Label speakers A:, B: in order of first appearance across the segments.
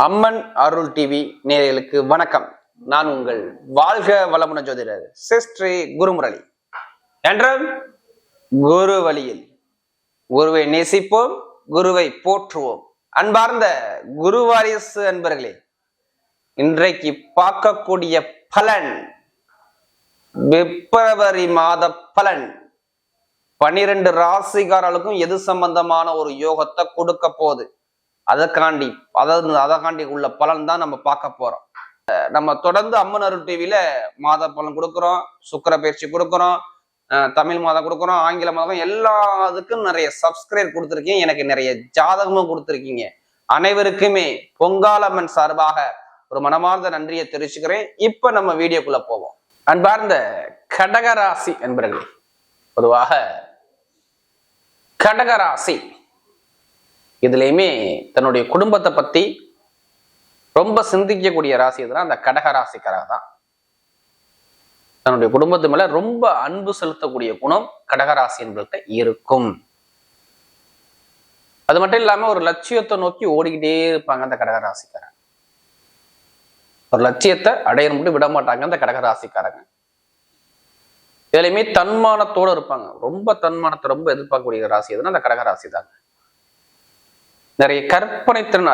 A: அம்மன் அருள் TV நேயர்களுக்கு வணக்கம். நான் உங்கள் வாழ்க வளமுன ஜோதிடர் சிஸ்ரீ குருமுரளி. என்றும் குரு வழியில் குருவை நேசிப்போம், குருவை போற்றுவோம். அன்பார்ந்த குரு வாரிசு அன்பர்களே, இன்றைக்கு பார்க்கக்கூடிய பலன் பிப்ரவரி மாத பலன் 12 ராசிக்காரர்களுக்கும் எது சம்பந்தமான ஒரு யோகத்தை கொடுக்க போகுது. அதற்காண்டி உள்ள பலன் தான் நம்ம பார்க்க போறோம். நம்ம தொடர்ந்து அம்மன் அருள் டிவியில மாத பலன் கொடுக்குறோம், சுக்கிர பயிற்சி கொடுக்குறோம், தமிழ் மாதம் கொடுக்குறோம், ஆங்கில மாதம், எல்லாத்துக்கும் நிறைய சப்ஸ்கிரைப் கொடுத்துருக்கீங்க, எனக்கு நிறைய ஜாதகமும் கொடுத்துருக்கீங்க. அனைவருக்குமே பொங்காலம்மன் சார்பாக ஒரு மனமார்ந்த நன்றியை தெரிவிச்சுக்கிறேன். இப்ப நம்ம வீடியோக்குள்ள போவோம். அன்பார்ந்த கடகராசி என்பர்களே, பொதுவாக கடகராசி இதுலயுமே தன்னுடைய குடும்பத்தை பத்தி ரொம்ப சிந்திக்கக்கூடிய ராசி எதுனா அந்த கடகராசிக்காரங்க தான். தன்னுடைய குடும்பத்து மேல ரொம்ப அன்பு செலுத்தக்கூடிய குணம் கடகராசி என்பதுகிட்ட இருக்கும். அது மட்டும் இல்லாம ஒரு லட்சியத்தை நோக்கி ஓடிக்கிட்டே இருப்பாங்க அந்த கடகராசிக்காரங்க. ஒரு லட்சியத்தை அடைய மட்டும் விட மாட்டாங்க அந்த கடகராசிக்காரங்க. இதுலயுமே தன்மானத்தோட இருப்பாங்க. ரொம்ப தன்மானத்தை ரொம்ப எதிர்பார்க்கக்கூடிய ராசி எதுனா அந்த கடகராசி தாங்க. நிறைய கற்பனை திறன்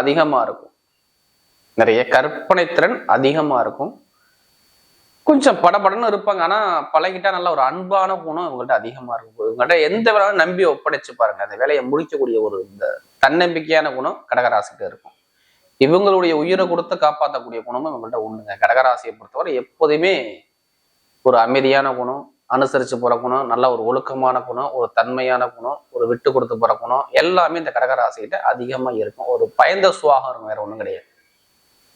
A: அதிகமா இருக்கும். கொஞ்சம் படபடன்னு இருப்பாங்க. ஆனா பழகிட்டா நல்ல ஒரு அன்பான குணம் இவங்கள்ட்ட அதிகமா இருக்கும். இவங்கள்ட்ட எந்த வேலையும் நம்பி ஒப்படைச்சு பாருங்க, அந்த வேலையை முடிக்கக்கூடிய ஒரு இந்த தன்னம்பிக்கையான குணம் கடகராசிக்கு இருக்கும். இவங்களுடைய உயிரை கொடுத்து காப்பாற்றக்கூடிய குணமும் இவங்கள்ட்ட உண்டுங்க. கடகராசியை பொறுத்தவரை எப்போதுமே ஒரு அமைதியான குணம், அனுசரிச்சு போற குணம், நல்ல ஒரு ஒழுக்கமான குணம், ஒரு தன்மையான குணம், ஒரு விட்டு கொடுத்து போற குணம் எல்லாமே இந்த கடகராசிகிட்ட அதிகமா இருக்கும். ஒரு பயந்த சுவாகம் இருக்கும், வேற ஒண்ணும் கிடையாது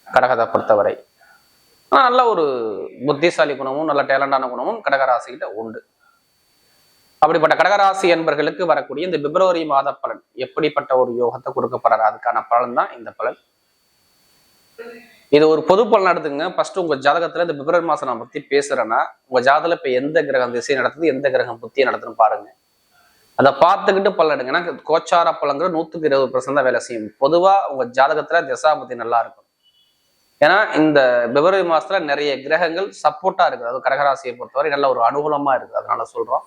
A: கடகத்தை பொறுத்தவரை. நல்ல ஒரு புத்திசாலி குணமும் நல்ல டேலண்டான குணமும் கடகராசிகிட்ட உண்டு. அப்படிப்பட்ட கடகராசி என்பர்களுக்கு வரக்கூடிய இந்த பிப்ரவரி மாத பலன் எப்படிப்பட்ட ஒரு யோகத்தை கொடுக்கப்படுற அதுக்கான பலன் தான் இந்த பலன். இது ஒரு பொது பலன் எடுத்துங்க. ஃபர்ஸ்ட் உங்க ஜாதகத்துல இந்த பிப்ரவரி மாசம் நான் பத்தி பேசுறேன்னா, உங்க ஜாதகத்துல இப்ப எந்த கிரகம் திசை நடத்துது, எந்த கிரகம் புத்தியை நடத்துன்னு பாருங்க. அதை பார்த்துக்கிட்டு பலன் எடுங்க. ஏன்னா கோச்சார பலங்கிற 120% தான் வேலை செய்யும். பொதுவா உங்க ஜாதகத்துல திசா புத்தி நல்லா இருக்கும். ஏன்னா இந்த பிப்ரவரி மாசத்துல நிறைய கிரகங்கள் சப்போர்ட்டா இருக்குது. அது கடகராசியை பொறுத்தவரை நல்ல ஒரு அனுகூலமா இருக்குது. அதனால சொல்றோம்,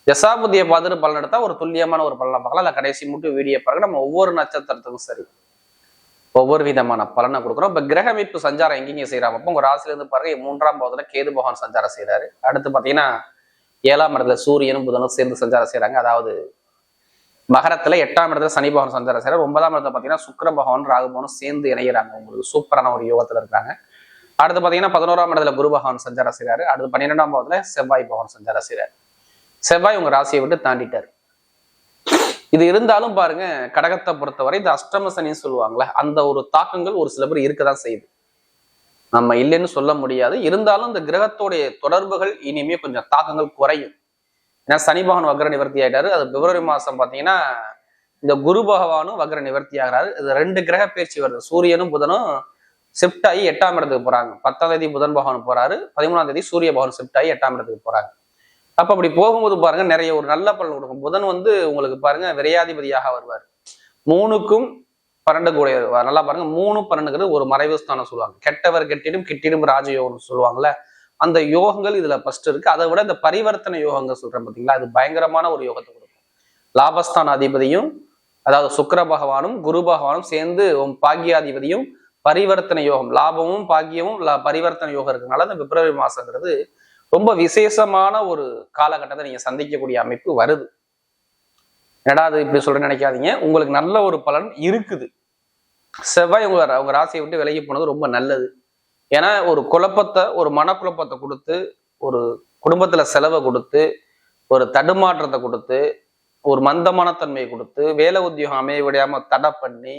A: திசாபுத்தியை பார்த்துட்டு பலன் எடுத்தா ஒரு துல்லியமான ஒரு பலனை பார்க்கலாம். இல்லை கடைசி மட்டும் வீடியோ பாருங்க. நம்ம ஒவ்வொரு நட்சத்திரத்துக்கும் சரி ஒவ்வொரு விதமான பலனை கொடுக்குறோம். இப்ப கிரக அமைப்பு சஞ்சாரம் எங்கெங்க செய்யறாங்க அப்போ உங்க ராசில இருந்து பாருங்க, 3ஆம் பாவத்துல கேது பகவான் சஞ்சாரம் செய்யறாரு. அடுத்து பாத்தீங்கன்னா 7ஆம் இடத்துல சூரியனும் புதனும் சேர்ந்து சஞ்சாரம் செய்யறாங்க. அதாவது மகரத்துல 8ஆம் இடத்துல சனி பகவான் சஞ்சாரம் செய்யறாரு. 9ஆம் இடத்துல பாத்தீங்கன்னா சுக்கிர பகவான் ராகு பகவானும் சேர்ந்து இணைகிறாங்க. உங்களுக்கு சூப்பரான ஒரு யோகத்துல இருக்காங்க. அடுத்து பாத்தீங்கன்னா 11ஆம் இடத்துல குரு பகவான் சஞ்சாரம் செய்யறாரு. அடுத்து 12ஆம் பாவத்துல செவ்வாய் பகவான் சஞ்சாரம் செய்யறாரு. செவ்வாய் உங்க ராசியை விட்டு தாண்டிட்டாரு. இது இருந்தாலும் பாருங்க, கடகத்தை பொறுத்தவரை இந்த அஷ்டம சனின்னு சொல்லுவாங்களே, அந்த ஒரு தாக்கங்கள் ஒரு சில பேர் இருக்கதான் செய்யுது. நம்ம இல்லைன்னு சொல்ல முடியாது. இருந்தாலும் இந்த கிரகத்தோடைய தொடர்புகள் இனிமே கொஞ்சம் தாக்கங்கள் குறையும். ஏன்னா சனி பகவான் வக்ர நிவர்த்தி ஆயிட்டாரு. அது பிப்ரவரி மாசம் பாத்தீங்கன்னா இந்த குரு பகவானும் வக்ர நிவர்த்தி ஆகிறாரு. இது 2 கிரக பயிற்சி வருது. சூரியனும் புதனும் ஷிஃப்ட் ஆகி 8ஆம் இடத்துக்கு போறாங்க. 10ஆம் தேதி புதன் பகவான் போறாரு. 13ஆம் தேதி சூரிய பகவான் ஷிஃப்ட் ஆகி 8ஆம் இடத்துக்கு போறாங்க. அப்ப அப்படி போகும்போது பாருங்க, நிறைய ஒரு நல்ல பலன் கொடுக்கும். புதன் உங்களுக்கு பாருங்க விரையாதிபதியாக வருவார். 3க்கும் 12 கூட நல்லா பாருங்க. 3, 12 ஒரு மறைவு ஸ்தானம் சொல்லுவாங்க. கெட்டவர் கெட்டிடும் கிட்டிடும் ராஜயோகம் சொல்லுவாங்கல்ல, அந்த யோகங்கள் இதுல ஃபர்ஸ்ட் இருக்கு. அதை விட இந்த பரிவர்த்தனை யோகங்கள் சொல்றேன் பாத்தீங்களா, அது பயங்கரமான ஒரு யோகத்தை கொடுக்கும். லாபஸ்தான அதிபதியும் அதாவது சுக்கிர பகவானும் குரு பகவானும் சேர்ந்து பாக்கியாதிபதியும் பரிவர்த்தனை யோகம், லாபமும் பாக்கியமும் பரிவர்த்தனை யோகம் இருக்குனால இந்த பிப்ரவரி மாசங்கிறது ரொம்ப விசேஷமான ஒரு காலகட்டத்தை நீங்க சந்திக்கக்கூடிய அமைப்பு வருது. என்னடா அது இப்படி சொல்றேன்னு நினைக்காதீங்க, உங்களுக்கு நல்ல ஒரு பலன் இருக்குது. செவ்வாய் உங்க ராசியை விட்டு விலகி போனது ரொம்ப நல்லது. ஏன்னா ஒரு குழப்பத்தை, ஒரு மனக்குழப்பத்தை கொடுத்து, ஒரு குடும்பத்துல செலவை கொடுத்து, ஒரு தடுமாற்றத்தை கொடுத்து, ஒரு மந்தமானத்தன்மையை கொடுத்து, வேலை உத்தியோகம் அமைய விடாம தடை பண்ணி,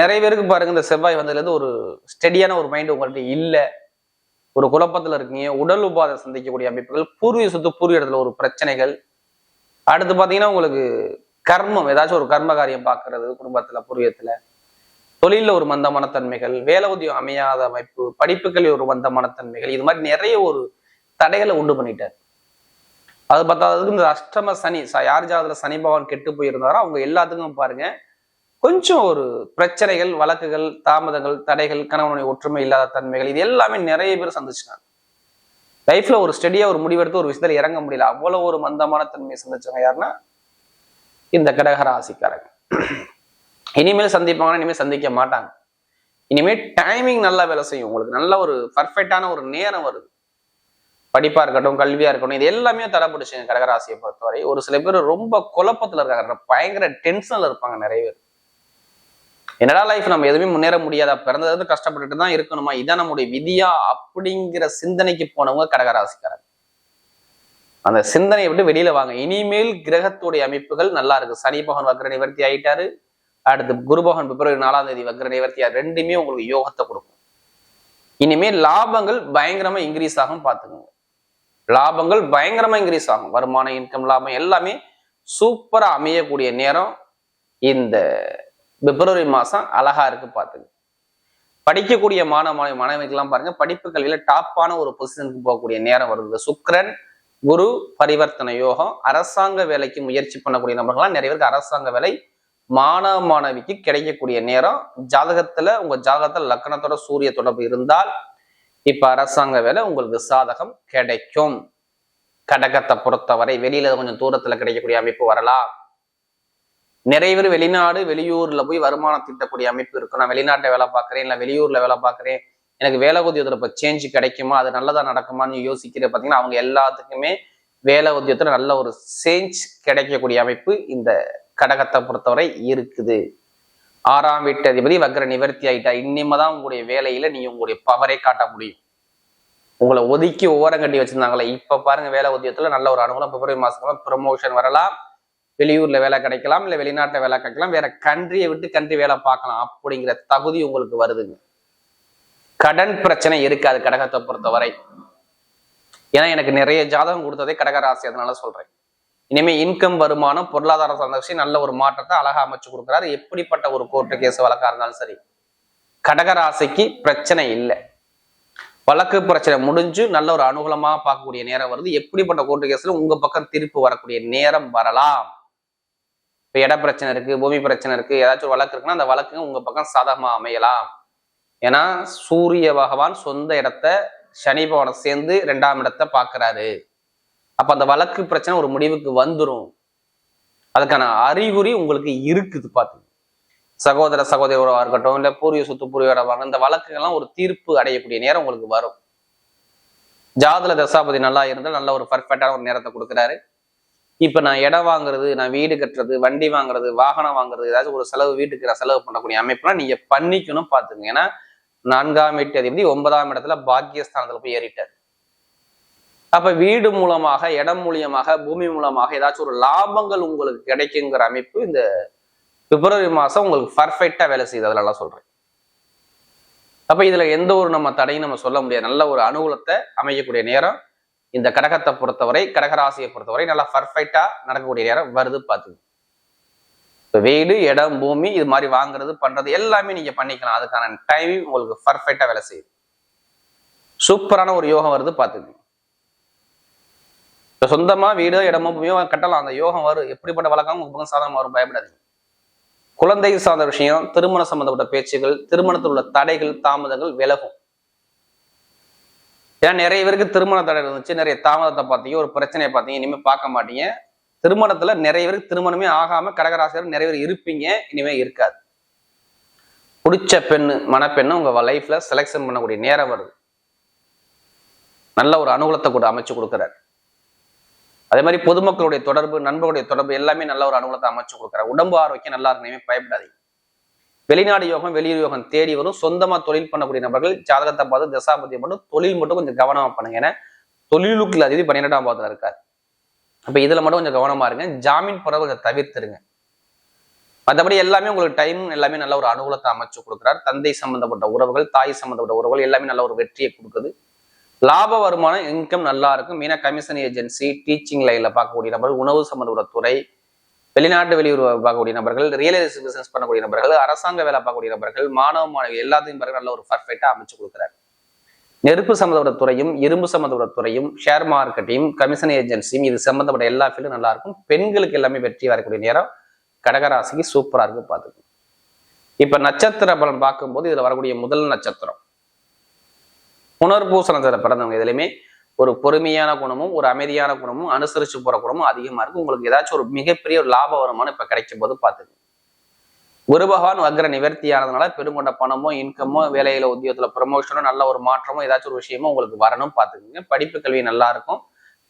A: நிறைய பேருக்கு பாருங்க இந்த செவ்வாய் வந்ததுல இருந்து ஒரு ஸ்டெடியான ஒரு மைண்ட் உங்கள்கிட்ட இல்லை. ஒரு குழப்பத்துல இருக்கீங்க. உடல் உபாதை சந்திக்கக்கூடிய அமைப்புகள், பூர்வீக சொத்து பூர்வீக இடத்துல ஒரு பிரச்சனைகள். அடுத்து பாத்தீங்கன்னா உங்களுக்கு கர்மம், ஏதாச்சும் ஒரு கர்ம காரியம் பாக்குறது குடும்பத்துல பூர்வீகத்துல, தொழில ஒரு மந்தமான தன்மைகள், வேலை உத்தியோகம் அமையாத அமைப்பு, படிப்புகள் ஒரு மந்தமான தன்மைகள், இது மாதிரி நிறைய ஒரு தடைகளை உண்டு பண்ணிட்டார். அது பத்தாததுக்கு இந்த அஷ்டம சனி, யார் ஜாதகத்துல சனி பகவான் கெட்டு போயிருந்தாரோ அவங்க எல்லாத்துக்கும் பாருங்க கொஞ்சம் ஒரு பிரச்சனைகள், வழக்குகள், தாமதங்கள், தடைகள், கணவனுடைய ஒற்றுமை இல்லாத தன்மைகள், இது எல்லாமே நிறைய பேர் சந்திச்சுட்டாங்க. லைஃப்ல ஒரு ஸ்டெடியா ஒரு முடிவெடுத்து ஒரு விஷயத்துல இறங்க முடியல, அவ்வளவு ஒரு மந்தமான தன்மையை சந்திச்சவங்க யாருன்னா இந்த கடக ராசிக்காரங்க. இனிமேல் சந்திப்பாங்கன்னா இனிமேல் சந்திக்க மாட்டாங்க. இனிமேல் டைமிங் நல்லா வேலை செய்யும். உங்களுக்கு நல்ல ஒரு பர்ஃபெக்டான ஒரு நேரம் வருது. படிப்பா இருக்கட்டும், கல்வியா இருக்கட்டும், இது எல்லாமே தடைபிடிச்சுங்க கடகராசியை பொறுத்தவரை. ஒரு சில பேர் ரொம்ப குழப்பத்துல இருக்காங்க, பயங்கர டென்ஷன்ல இருப்பாங்க நிறைய பேர். என்னடா லைஃப், நம்ம எதுவுமே முன்னேற முடியாதா, பிறந்தது கஷ்டப்பட்டுட்டு தான் இருக்கணுமா, இதான் நம்முடைய விதியா அப்படிங்கிற சிந்தனைக்கு போனவங்க கடகராசிக்காரங்க. அந்த சிந்தனையை விட்டு வெளியில வாங்க. இனிமேல் கிரகத்துடைய அமைப்புகள் நல்லா இருக்கு. சனி பகவான் வக்ர நிவர்த்தி ஆயிட்டாரு. அடுத்து குரு பகவான் பிப்ரவரி 4ஆம் தேதி வக்ர நிவர்த்தி, ரெண்டுமே உங்களுக்கு யோகத்தை கொடுக்கும். இனிமேல் லாபங்கள் பயங்கரமா இன்க்ரீஸ் ஆகும், பாத்துக்கோங்க. லாபங்கள் பயங்கரமா இன்க்ரீஸ் ஆகும். வருமானம், இன்கம், லாபம் எல்லாமே சூப்பரா அமையக்கூடிய நேரம் இந்த பிப்ரவரி மாசம் அழகா இருக்கு, பாத்துங்க. படிக்கக்கூடிய மாணவிகள்லாம் பாருங்க, படிப்பு கல்வியில டாப்பான ஒரு பொசிஷனுக்கு போகக்கூடிய நேரம் வருது. சுக்கிரன் குரு பரிவர்த்தனை யோகம். அரசாங்க வேலைக்கு முயற்சி பண்ணக்கூடிய நபர்கள்லாம் நிறைய பேருக்கு அரசாங்க வேலை மாணவிக்கு கிடைக்கக்கூடிய நேரம். ஜாதகத்துல உங்க ஜாதகத்துல லக்னத்தோட சூரிய தொடர்பு இருந்தால் இப்ப அரசாங்க வேலை உங்களுக்கு சாதகம் கிடைக்கும். கடகத்தை பொறுத்தவரை வெளியில கொஞ்சம் தூரத்துல கிடைக்கக்கூடிய அமைப்பு வரலாம். நிறைய பேர் வெளிநாடு வெளியூர்ல போய் வருமானம் திட்டக்கூடிய அமைப்பு இருக்கும். நான் வெளிநாட்டை வேலை பார்க்குறேன், இல்லை வெளியூர்ல வேலை பார்க்குறேன், எனக்கு வேலை உத்தியோகத்துல இப்ப சேஞ்ச் கிடைக்குமா, அது நல்லதா நடக்குமான்னு யோசிக்கிற பார்த்தீங்கன்னா அவங்க எல்லாத்துக்குமே வேலை உத்தியோகத்துல நல்ல ஒரு சேஞ்ச் கிடைக்கக்கூடிய அமைப்பு இந்த கடகத்தை பொறுத்தவரை இருக்குது. 6ஆம் வீட்டு அதிபதி வக்ர நிவர்த்தி ஆயிட்டா. இனிமேதான் உங்களுடைய வேலையில நீங்க உங்களுடைய பவரை காட்ட முடியும். உங்களை ஒதுக்கி ஓரம் கட்டி வச்சிருந்தாங்களே, இப்ப பாருங்க வேலை உத்தியோகத்துல நல்ல ஒரு அனுகூலம். பிப்ரவரி மாசமா ப்ரமோஷன் வரலாம், வெளியூர்ல வேலை கிடைக்கலாம், இல்ல வெளிநாட்டுல வேலை கிடைக்கலாம், வேற கண்ட்ரியை விட்டு கண்ட்ரி வேலை பார்க்கலாம் அப்படிங்கிற தகுதி உங்களுக்கு வருதுங்க. கடன் பிரச்சனை இருக்காது கடகத்தை பொறுத்தவரை. ஏன்னா எனக்கு நிறைய ஜாதகம் கொடுத்ததே கடகராசி, அதனால சொல்றேன். இனிமே இன்கம், வருமானம், பொருளாதார சார்ந்த விஷயம் நல்ல ஒரு மாற்றத்தை அழகா அமைச்சு கொடுக்குறாரு. எப்படிப்பட்ட ஒரு கோர்ட்டு கேஸ் வழக்கா இருந்தாலும் சரி, கடகராசிக்கு பிரச்சனை இல்லை. வழக்கு பிரச்சனை முடிஞ்சு நல்ல ஒரு அனுகூலமா பார்க்கக்கூடிய நேரம் வருது. எப்படிப்பட்ட கோர்ட்டு கேஸ்ல உங்க பக்கம் திருப்பு வரக்கூடிய நேரம் வரலாம். இப்ப இட பிரச்சனை இருக்கு, பூமி பிரச்சனை இருக்கு, ஏதாச்சும் ஒரு வழக்கு இருக்குன்னா அந்த வழக்கு உங்க பக்கம் சாதகமா அமையலாம். ஏன்னா சூரிய பகவான் சொந்த இடத்த சனி பகவானை சேர்ந்து 2ஆம் இடத்தை பாக்குறாரு. அப்ப அந்த வழக்கு பிரச்சனை ஒரு முடிவுக்கு வந்துடும். அதுக்கான அறிகுறி உங்களுக்கு இருக்குது. பாத்து சகோதர சகோதரா இருக்கட்டும், இல்ல பூர்வீக சொத்து பூர்வீக இந்த வழக்குகள்லாம் ஒரு தீர்ப்பு அடையக்கூடிய நேரம் உங்களுக்கு வரும். ஜாதக தசாபதி நல்லா இருந்தால் நல்ல ஒரு பர்ஃபெக்டான ஒரு நேரத்தை கொடுக்குறாரு. இப்ப நான் இடம் வாங்குறது, நான் வீடு கட்டுறது, வண்டி வாங்குறது, வாகனம் வாங்குறது, ஏதாச்சும் ஒரு செலவு, வீட்டுக்கு செலவு பண்ணக்கூடிய அமைப்புலாம் நீங்க பண்ணிக்கணும், பாத்துங்க. ஏன்னா 4ஆம் வீட்டு அதிபதி 9ஆம் இடத்துல பாக்கியஸ்தானத்துல போய் ஏறிட்டார். அப்ப வீடு மூலமாக, இடம் மூலியமாக, பூமி மூலமாக ஏதாச்சும் ஒரு லாபங்கள் உங்களுக்கு கிடைக்குங்கிற அமைப்பு இந்த பிப்ரவரி மாசம் உங்களுக்கு பர்ஃபெக்டா வேலை செய்யுது, அதெல்லாம் சொல்றேன். அப்ப இதுல எந்த ஒரு நம்ம தடையும் நம்ம சொல்ல முடியாது. நல்ல ஒரு அனுகூலத்தை அமையக்கூடிய நேரம் இந்த கடகத்தை பொறுத்தவரை, கடகராசியை பொறுத்தவரை நல்லா பர்ஃபெக்டா நடக்கக்கூடிய நேரம் வருது, பாத்துங்க. வீடு, இடம், பூமி இது மாதிரி வாங்குறது பண்றது எல்லாமே நீங்க பண்ணிக்கலாம். அதுக்கான டைமிங் உங்களுக்கு பர்ஃபெக்டா வேலை செய்யுது. சூப்பரான ஒரு யோகம் வருது, பாத்துங்க. சொந்தமா வீடு, இடமோ, பூமியோ கட்டலாம், அந்த யோகம் வரும். எப்படிப்பட்ட வழக்கம் உங்க பக்கம் சாதகம் வரும், பயப்படாதீங்க. குழந்தை சார்ந்த விஷயம், திருமணம் சம்பந்தப்பட்ட பேச்சுகள், திருமணத்தில் உள்ள தடைகள், தாமதங்கள் விலகும். ஏன்னா நிறைய பேருக்கு திருமண தடை இருந்துச்சு, நிறைய தாமதத்தை பார்த்தீங்க, ஒரு பிரச்சனையை பார்த்தீங்க, இனிமே பார்க்க மாட்டீங்க. திருமணத்துல நிறைய பேருக்கு திருமணமே ஆகாம கடகராசியர் நிறைய பேர் இருப்பீங்க, இனிமே இருக்காது. பிடிச்ச பெண்ணு, மணப்பெண்ணு உங்க லைஃப்ல செலெக்ஷன் பண்ணக்கூடிய நேரம் வருது. நல்ல ஒரு அனுகூலத்தை கூட அமைச்சு கொடுக்குறாரு. அதே மாதிரி பொதுமக்களுடைய தொடர்பு, நண்பர்களுடைய தொடர்பு எல்லாமே நல்ல ஒரு அனுகூலத்தை அமைச்சு கொடுக்குறாரு. உடம்பு ஆரோக்கியம் நல்லா இருக்கணுமே, பயப்படாதீங்க. வெளிநாடு யோகம், வெளியூர் யோகம் தேடி வரும். சொந்தமா தொழில் பண்ணக்கூடிய நபர்கள் ஜாதகத்தை பார்த்து தசாபதியை மட்டும் தொழில் மட்டும் கொஞ்சம் கவனமா பண்ணுங்க. ஏன்னா தொழிலுக்குள்ள அதிபதி 12ஆம் பாவத்துல இருக்காரு. அப்ப இதுல மட்டும் கொஞ்சம் கவனமா இருங்க. ஜாமீன் போறத கொஞ்சம் தவிர்த்துருங்க. மற்றபடி எல்லாமே உங்களுக்கு டைம் எல்லாமே நல்ல ஒரு அனுகூலத்தை அமைச்சு கொடுக்குறாரு. தந்தை சம்பந்தப்பட்ட உறவுகள், தாய் சம்பந்தப்பட்ட உறவுகள் எல்லாமே நல்ல ஒரு வெற்றியை கொடுக்குது. லாப வருமானம், இன்கம் நல்லா இருக்கும். மீனா கமிஷன் ஏஜென்சி, டீச்சிங் லைன்ல பார்க்கக்கூடிய நபர்கள், உணவு சம்பந்தப்பட்ட துறை, வெளிநாட்டு வெளியூர் பார்க்கக்கூடிய நபர்கள், ரியல் எஸ்டேட் பிசினஸ் பண்ணக்கூடிய நபர்கள், அரசாங்க வேலை பார்க்கக்கூடிய நபர்கள், மாணவிகள் எல்லாத்தையும் பிறகு நல்ல ஒரு பர்ஃபெக்டா அமைச்சு கொடுக்குறாரு. நெருப்பு சம்பந்தப்பட்ட துறையும், இரும்பு சம்பந்தப்பட்ட துறையும், ஷேர் மார்க்கெட்டையும், கமிஷன் ஏஜென்சியும் இது சம்பந்தப்பட்ட எல்லா ஃபீல்டும் நல்லா இருக்கும். பெண்களுக்கு எல்லாமே வெற்றி வரக்கூடிய நேரம் கடகராசிக்கு சூப்பரா இருக்கு, பார்த்துக்கணும். இப்ப நட்சத்திர பலன் பார்க்கும்போது இதுல வரக்கூடிய முதல் நட்சத்திரம் புனர்பூச நட்சத்திரம் பிறந்தவங்க. இதுலையுமே ஒரு பொறுமையான குணமும் ஒரு அமைதியான குணமும் அனுசரிச்சு போற குணமும் அதிகமா இருக்கு. உங்களுக்கு ஏதாச்சும் ஒரு மிகப்பெரிய ஒரு லாப வருமானம் இப்ப கிடைக்கும் போது பாத்துங்க. குரு பகவான் வக்ர நிவர்த்தி ஆனதுனால பெருங்கொண்ட பணமோ இன்கமோ வேலையில உத்தியோகத்துல ப்ரமோஷனோ நல்ல ஒரு மாற்றமோ ஏதாச்சும் ஒரு விஷயமோ உங்களுக்கு வரணும் பாத்துக்கோங்க. படிப்பு கல்வி நல்லா இருக்கும்.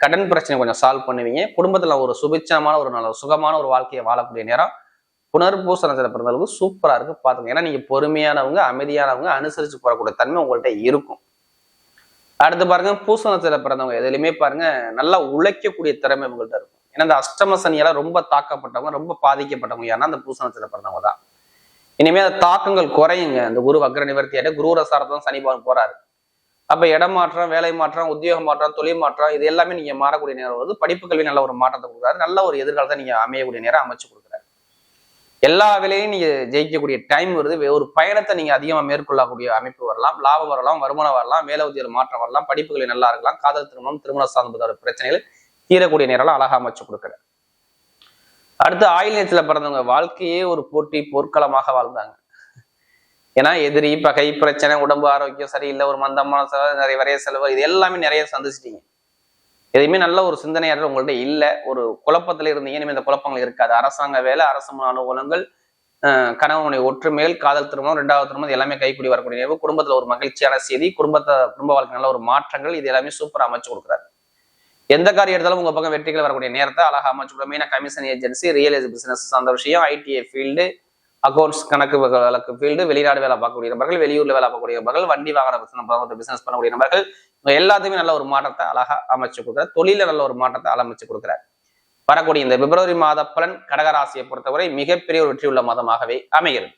A: கடன் பிரச்சனை கொஞ்சம் சால்வ் பண்ணுவீங்க. குடும்பத்துல ஒரு சுபிட்சமான ஒரு நல்ல சுகமான ஒரு வாழ்க்கையை வாழக்கூடிய நேரம் புனர்பூச நட்சத்திரம் பிறந்தவங்களுக்கு சூப்பரா இருக்கு பாத்துங்க. ஏன்னா நீங்க பொறுமையானவங்க, அமைதியானவங்க, அனுசரிச்சு போறக்கூடிய தன்மை உங்கள்கிட்ட இருக்கும். அடுத்து பாருங்க, பூச நட்சத்திரம் பிறந்தவங்க எதுலையுமே பாருங்க நல்லா உழைக்கக்கூடிய திறமை உங்கள்கிட்ட இருக்கும். ஏன்னா இந்த அஷ்டம சனியால ரொம்ப தாக்கப்பட்டவங்க, ரொம்ப பாதிக்கப்பட்டவங்க யாருன்னா அந்த பூச நட்சத்திரம் பிறந்தவங்க தான். இனிமே அந்த தாக்கங்கள் குறையுங்க. அந்த குரு வக்ர நிவர்த்தி ஆகிட்ட குரு ரசாரத்தான் சனி பகவான் போறாரு. அப்ப இடமாற்றம், வேலை மாற்றம், உத்தியோக மாற்றம், தொழில் மாற்றம் இது எல்லாமே நீங்க மாறக்கூடிய நேரம் வருது. படிப்பு கல்வி நல்ல ஒரு மாற்றத்தை கொடுக்குறாரு. நல்ல ஒரு எதிர்காலத்தை நீங்க அமையக்கூடிய நேரம் அமைச்சு கொடுக்குறாரு. எல்லா வேலையும் நீங்க ஜெயிக்கக்கூடிய டைம் வருது. ஒரு பயணத்தை நீங்க அதிகமா மேற்கொள்ளக்கூடிய அமைப்பு வரலாம், லாபம் வரலாம், வருமானம் வரலாம், மேல உத்தியோக மாற்றம் வரலாம், படிப்புகளை நல்லா இருக்கலாம், காதல் திருமணம், திருமண சார்ந்த பிரச்சனைகள் தீரக்கூடிய நேரம் அழகா அமைச்சு கொடுக்குறாரு. அடுத்து ஆயுள் நேரத்துல பிறந்தவங்க வாழ்க்கையே ஒரு போட்டி போர்க்களமாக வாழ்ந்தாங்க. ஏன்னா எதிரி, பகை, பிரச்சனை, உடம்பு ஆரோக்கியம் சரியில்லை, ஒரு மந்தமான செலவு, நிறைய வரைய செலவு, இது எல்லாமே நிறைய சந்திச்சிட்டீங்க. எதையுமே நல்ல ஒரு சிந்தனையாளர் உங்கள்ட்ட இல்லை. ஒரு குழப்பத்துல இருந்தீங்க. இனிமேல் இந்த குழப்பங்கள் இருக்காது. அரசாங்க வேலை, அரசு அனுகூலங்கள், கணவனுடைய ஒற்றுமைகள், காதல் திருமணம், ரெண்டாவது திருமணம் எல்லாமே கைப்பிடி வரக்கூடிய நினைவு, குடும்பத்துல ஒரு மகிழ்ச்சியான செய்தி, குடும்ப வாழ்க்கை நல்ல ஒரு மாற்றங்கள், இது எல்லாமே சூப்பரா அமைச்சு கொடுக்குறாரு. எந்த காரியம் எடுத்தாலும் உங்க பக்கம் வெற்றிகள் வரக்கூடிய நேரத்தை அழகா அமைச்சு கொடுக்குற. மெயினா கமிஷன் ஏஜென்சி, ரியல் பிசினஸ் சார்ந்த விஷயம், ஐடிஐ ஃபீல்டு, அக்கௌண்ட்ஸ் கணக்கு வழக்கு ஃபீல்டு, வெளிநாடு வேலை பார்க்கக்கூடிய நபர்கள், வெளியூர்ல வேலை பார்க்கக்கூடிய நபர்கள், வண்டி வாகன பிசினஸ் பண்ணக்கூடிய நபர்கள், எல்லாத்தையுமே நல்ல ஒரு மாற்றத்தை அழகா அமைச்சு கொடுக்குறாரு. தொழில நல்ல ஒரு மாற்றத்தை அமைச்சு கொடுக்குறாரு. வரக்கூடிய இந்த பிப்ரவரி மாத பலன் கடகராசியை பொறுத்தவரை மிகப்பெரிய ஒரு வெற்றியுள்ள மாதமாகவே அமைகிறது.